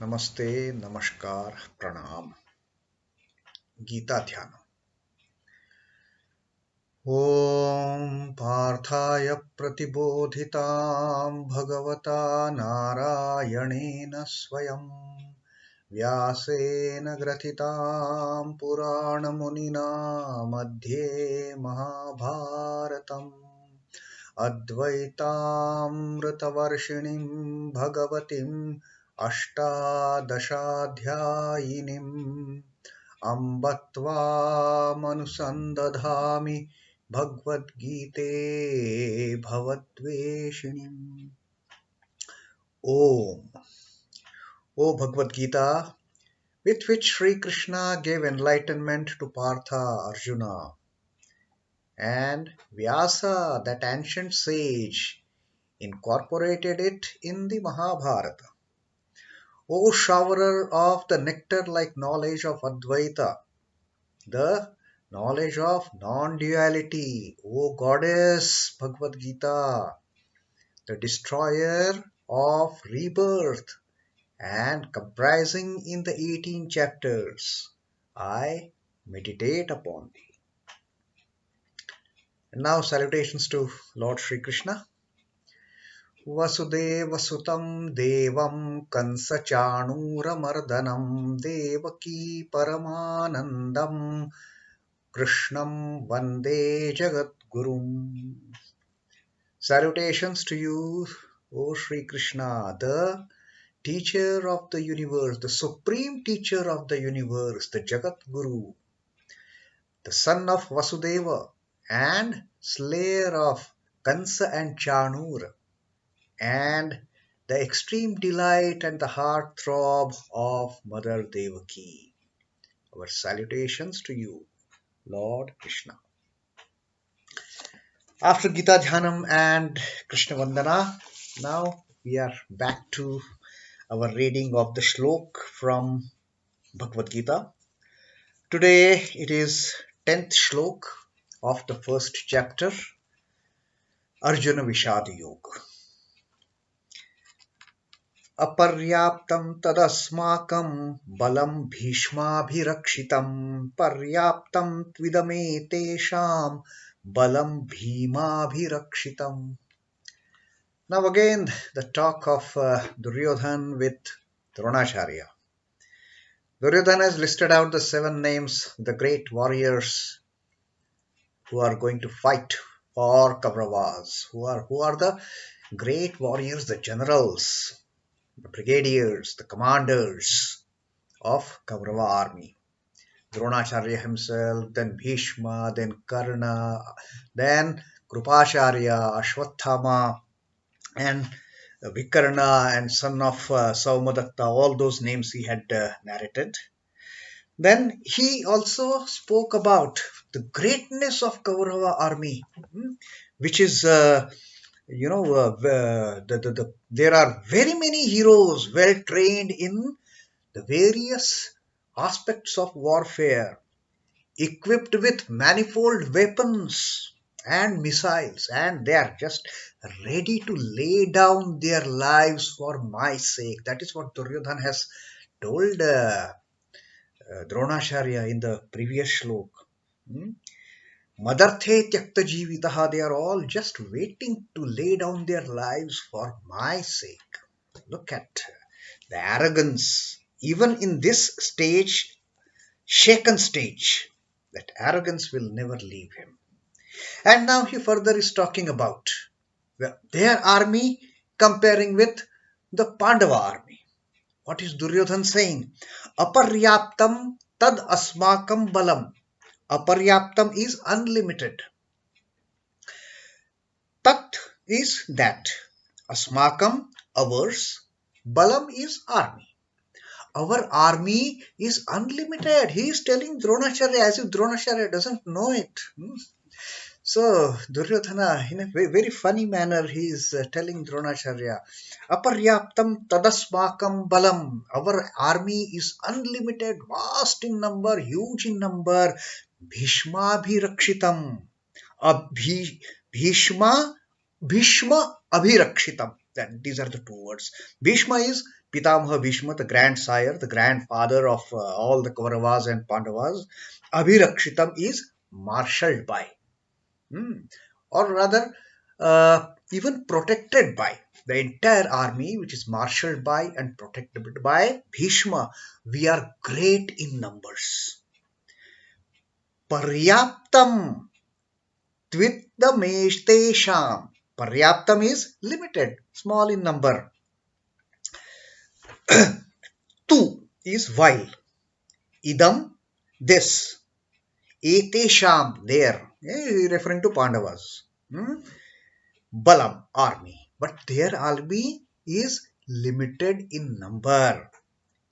Namaste, Namaskar, Pranam. Gita Dhyana. Om Parthaaya Pratibodhitam Bhagavata Narayanena Swayam Vyasena Grathitam Purana Munina Madhye Mahabharatam Advaitamritavarshinim Bhagavatim Ashtadashaadhyayinim Ambatva manusandadhami Bhagavad Gite Bhavatveshinim. Om. O Bhagavad Gita, with which Sri Krishna gave enlightenment to Partha Arjuna, and Vyasa, that ancient sage, incorporated it in the Mahabharata. O showerer of the nectar-like knowledge of Advaita, the knowledge of non-duality, O goddess Bhagavad Gita, the destroyer of rebirth, and comprising in the 18 chapters, I meditate upon thee. And now salutations to Lord Sri Krishna. Vasudeva Sutam Devam Kansa Chanuramardanam Devaki Paramanandam Krishnam Vande Jagat Gurum. Salutations to you, O Sri Krishna, the teacher of the universe, the supreme teacher of the universe, the Jagat Guru, the son of Vasudeva and slayer of Kansa and Chanur, and the extreme delight and the heart throb of Mother Devaki. Our salutations to you, Lord Krishna. After Gita Dhyanam and Krishna Vandana, now we are back to our reading of the Shloka from Bhagavad Gita. Today it is 10th Shloka of the first chapter, Arjuna Vishad Yoga. Aparyaptam tadasmakam balam bhishmabhirakshitam paryaptam tvidame tesham balam bhimabhirakshitam. Now again the talk of Duryodhan with Dronacharya. Duryodhana has listed out the 7 names, the great warriors who are going to fight for Kauravas, who are the great warriors, the generals, the brigadiers, the commanders of Kaurava army. Dronacharya himself, then Bhishma, then Karna, then Krupacharya, Ashwathama, and Vikarna, and son of Saumadatta, all those names he had narrated. Then he also spoke about the greatness of Kaurava army, which is there are very many heroes well trained in the various aspects of warfare, equipped with manifold weapons and missiles, and they are just ready to lay down their lives for my sake. That is what Duryodhan has told Dronacharya in the previous shlok. Madarthe tyakta jivitaha, they are all just waiting to lay down their lives for my sake. Look at the arrogance, even in this stage, shaken stage, that arrogance will never leave him. And now he further is talking about their army comparing with the Pandava army. What is Duryodhan saying? Aparyaptam tad asmakam balam. Aparyaptam is unlimited. Tat is that. Asmakam, ours. Balam is army. Our army is unlimited. He is telling Dronacharya as if Dronacharya doesn't know it. So Duryodhana, in a very funny manner, he is telling Dronacharya, Aparyaptam tadasmakam balam. Our army is unlimited, vast in number, huge in number. Bhishma bhirakshitam. Bhishma Bhishma abhirakshitam. That these are the two words. Bhishma is Pitamaha Bhishma, the grandsire, the grandfather of all the Kauravas and Pandavas. Abhirakshitam is marshaled by. Hmm. Or rather, even protected by the entire army, which is marshaled by and protected by Bhishma. We are great in numbers. Paryaptam Tvittameshtesham. Paryaptam is limited, small in number. Tu is while. Idam, this. Etesham, there. Referring to Pandavas. Balam, army. But their army is limited in number.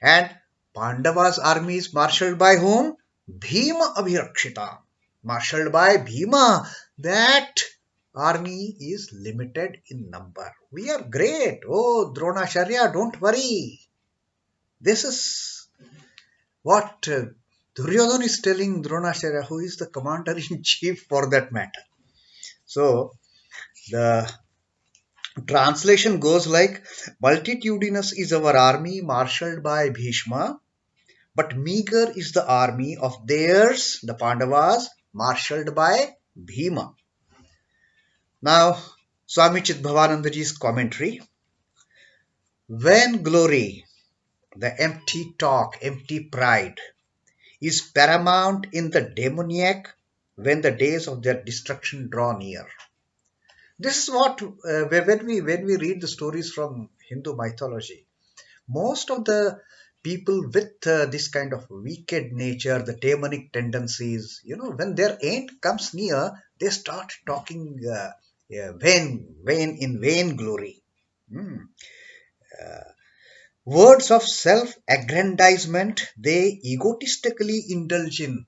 And Pandavas' army is marshaled by whom? Bhima Abhirakshita. Marshaled by Bhima. That army is limited in number. We are great. Oh, Dronacharya, don't worry. This is what Duryodhana is telling Dronacharya, who is the commander in chief for that matter. So, the translation goes like, multitudinous is our army marshaled by Bhishma, but meager is the army of theirs, the Pandavas, marshaled by Bhima. Now, Swami Chidbhavanandaji's commentary. When glory, the empty talk, empty pride, is paramount in the demoniac when the days of their destruction draw near. This is what, when we read the stories from Hindu mythology, most of the people with this kind of wicked nature, the demonic tendencies, when their end comes near, they start talking vain glory. Words of self-aggrandizement they egotistically indulge in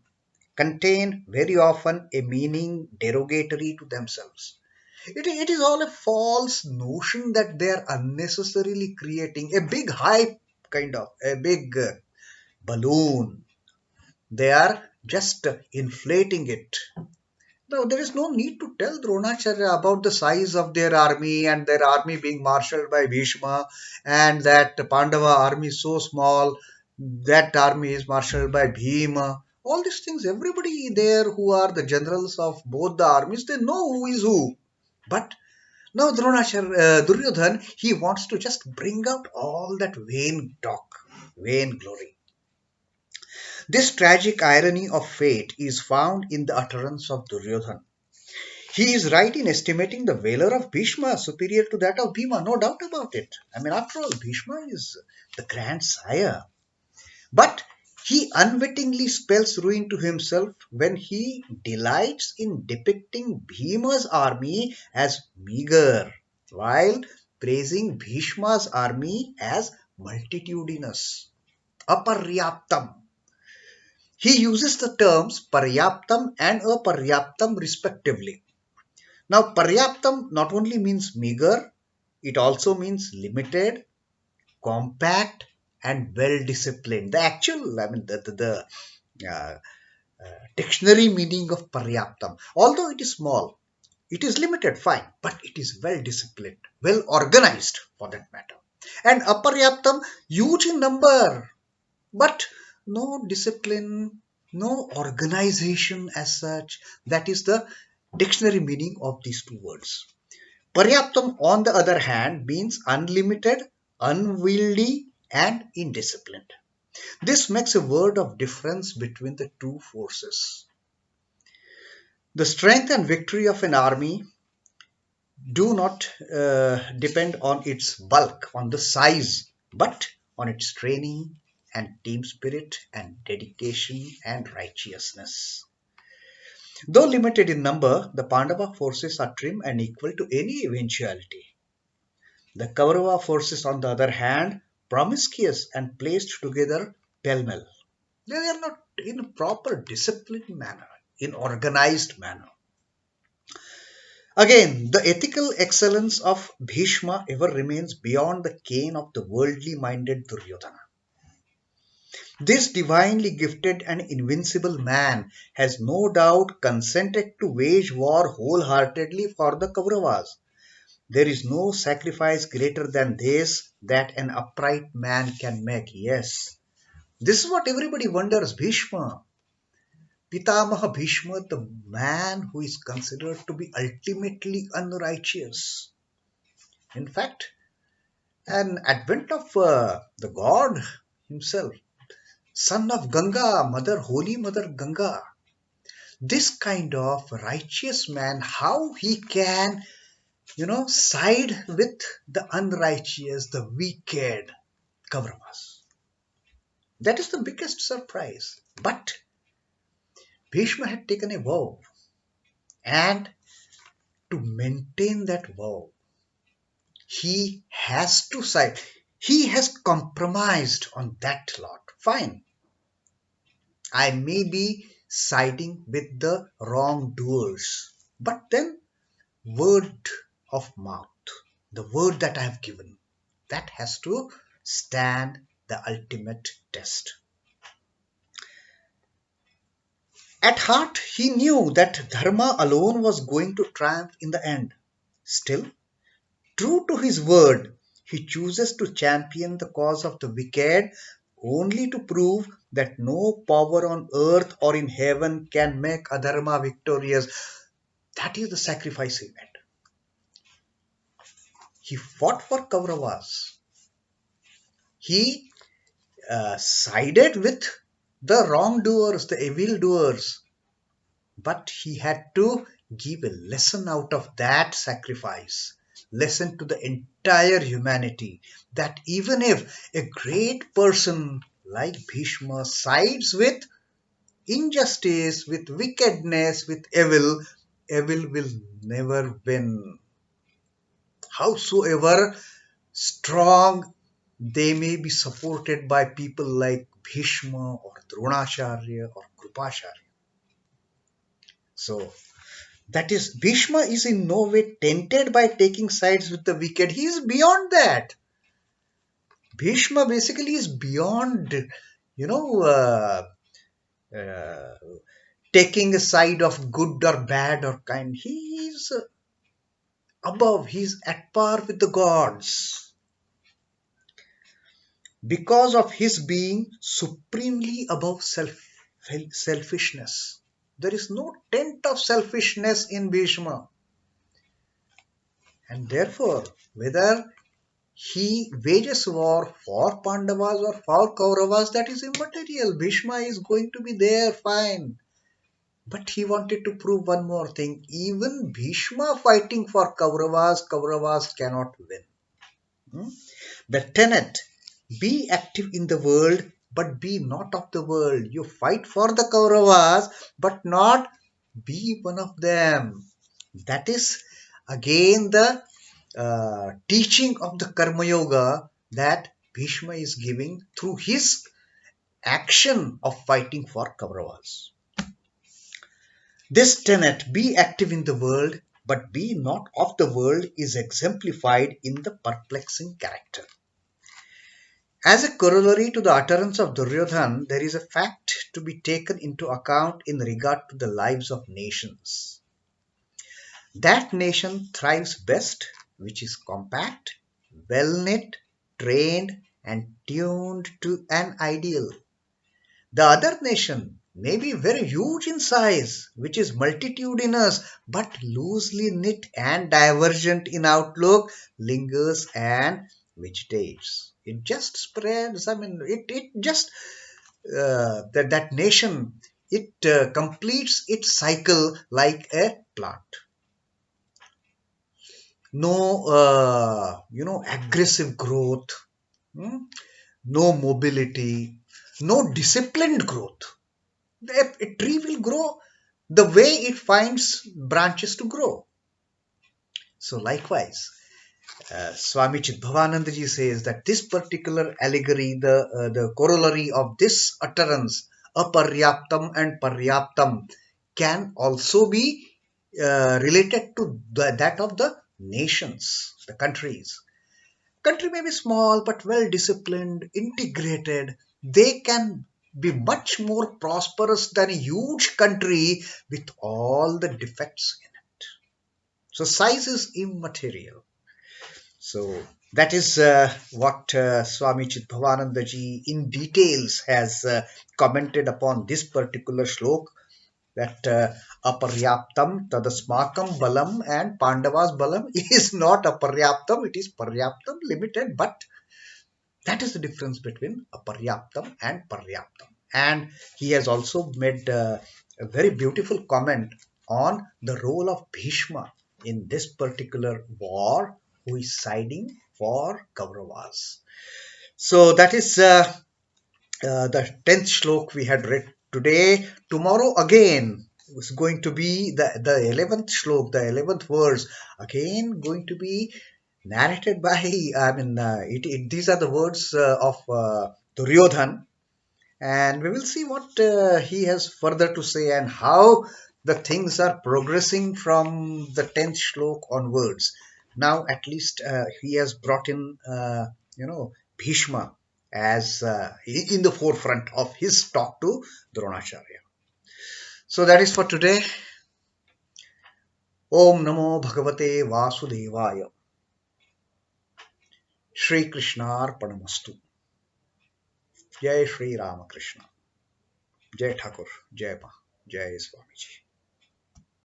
contain very often a meaning derogatory to themselves. It is all a false notion that they are unnecessarily creating a big hype, kind of, a big balloon. They are just inflating it. Now, there is no need to tell Dronacharya about the size of their army and their army being marshaled by Bhishma, and that Pandava army is so small, that army is marshaled by Bhima. All these things, everybody there who are the generals of both the armies, they know who is who. But now Duryodhan, he wants to just bring out all that vain talk, vain glory. This tragic irony of fate is found in the utterance of Duryodhan. He is right in estimating the valor of Bhishma superior to that of Bhima, no doubt about it. I mean, after all, Bhishma is the grandsire. But he unwittingly spells ruin to himself when he delights in depicting Bhima's army as meager, while praising Bhishma's army as multitudinous. Aparyaptam. He uses the terms paryaptam and aparyaptam respectively. Now, paryaptam not only means meager, it also means limited, compact, and well disciplined. The actual, I mean, the dictionary meaning of paryaptam, although it is small, it is limited, fine, but it is well disciplined, well organized for that matter. And aparyaptam, huge in number, but no discipline, no organization as such. That is the dictionary meaning of these two words. Paryaptam, on the other hand, means unlimited, unwieldy, and indisciplined. This makes a world of difference between the two forces. The strength and victory of an army do not depend on its bulk, on the size, but on its training and team spirit and dedication and righteousness. Though limited in number, the Pandava forces are trim and equal to any eventuality. The Kaurava forces, on the other hand, promiscuous and placed together pell-mell. They are not in a proper disciplined manner, in organized manner. Again, the ethical excellence of Bhishma ever remains beyond the ken of the worldly minded Duryodhana. This divinely gifted and invincible man has no doubt consented to wage war wholeheartedly for the Kauravas. There is no sacrifice greater than this that an upright man can make. Yes. This is what everybody wonders. Bhishma, Pitamaha Bhishma, the man who is considered to be ultimately unrighteous. In fact, an advent of the God himself, son of Ganga, holy mother Ganga. This kind of righteous man, how he can, side with the unrighteous, the wicked Kauravas. That is the biggest surprise. But Bhishma had taken a vow, and to maintain that vow, he has to side. He has compromised on that lot. Fine, I may be siding with the wrongdoers, but then word of mouth, the word that I have given, that has to stand the ultimate test. At heart, he knew that Dharma alone was going to triumph in the end. Still, true to his word, he chooses to champion the cause of the wicked only to prove that no power on earth or in heaven can make adharma victorious. That is the sacrifice he made. He fought for Kauravas. He sided with the wrongdoers, the evildoers, but he had to give a lesson out of that sacrifice. Lesson to the entire humanity that even if a great person like Bhishma sides with injustice, with wickedness, with evil, evil will never win. Howsoever strong they may be supported by people like Bhishma or Dronacharya or Krupacharya. So that is, Bhishma is in no way tempted by taking sides with the wicked. He is beyond that. Bhishma basically is beyond, you know, uh, taking a side of good or bad or kind. He is above, he is at par with the gods because of his being supremely above selfishness. There is no tint of selfishness in Bhishma. And therefore, whether he wages war for Pandavas or for Kauravas, that is immaterial. Bhishma is going to be there, fine. But he wanted to prove one more thing. Even Bhishma fighting for Kauravas, Kauravas cannot win. Hmm? The tenet, be active in the world, but be not of the world. You fight for the Kauravas, but not be one of them. That is again the teaching of the Karma Yoga that Bhishma is giving through his action of fighting for Kauravas. This tenet, be active in the world, but be not of the world, is exemplified in the perplexing character. As a corollary to the utterance of Duryodhan, there is a fact to be taken into account in regard to the lives of nations. That nation thrives best which is compact, well knit, trained, and tuned to an ideal. The other nation may be very huge in size, which is multitudinous, but loosely knit and divergent in outlook, lingers and vegetates. It just spreads, it just, that nation, it completes its cycle like a plant. No, aggressive growth, hmm, no mobility, no disciplined growth. A tree will grow the way it finds branches to grow. So likewise, Swami Chidbhavananda ji says that this particular allegory, the corollary of this utterance, aparyaptam and paryaptam, can also be related to that of the nations, the countries. Country may be small but well disciplined, integrated. They can be much more prosperous than a huge country with all the defects in it. So size is immaterial. So that is what Swami Chidbhavananda ji in details has commented upon this particular shlok, that aparyaptam tadasmakam balam, and Pandavas balam is not aparyaptam, it is paryaptam, limited, but that is the difference between aparyaptam and paryaptam. And he has also made a very beautiful comment on the role of Bhishma in this particular war, who is siding for Kauravas. So that is the 10th shlok we had read today. Tomorrow again is going to be the 11th shlok, the 11th verse, again going to be narrated by, I mean, these are the words of Duryodhan, and we will see what he has further to say and how the things are progressing from the 10th shlok onwards. Now, at least he has brought in, Bhishma as in the forefront of his talk to Dronacharya. So that is for today. Om Namo Bhagavate Vasudevaya. Shri Krishnarpanamastu. Jai Shri Ramakrishna. Jai Thakur. Jai Ma. Jai Swamiji.